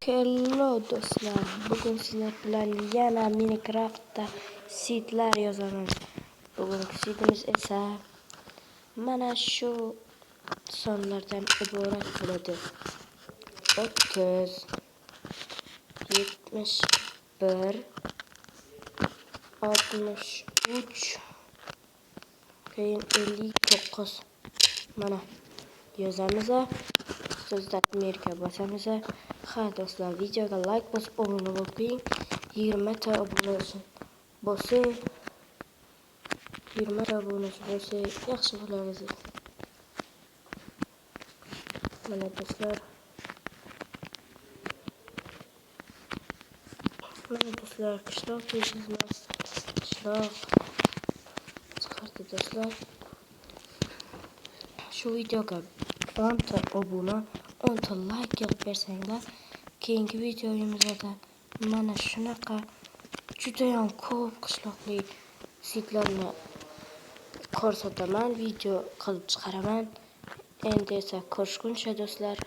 Hello do'stlar, bugun sizlar bilan yana Minecraft'da seedlar yozaman. Bugungi seedimiz esa mana shu sonlardan iborat bo'ladi. 30, 71, 63, keyin 59. Mana yozamiz. So'zda Amerika bosamiz. Ha do'stlar, videoga like bosib obuna bo'ling. 20 ta obunachi bosing. 20 ta obunachi bo'lsa yaxshi bo'ladi. Mana do'stlar. Mana do'stlar, qishloq deysizmi? Qishloq chiqardi do'stlar. Shu videoga 10 ta obuna, 10 ta like yozib bersanglar, keyingi videoyimizda mana shunaqa juda ham ko'p qishloqli seedlarni ko'rsataman, video qilib chiqaraman. Endi esa ko'rishguncha do'stlar.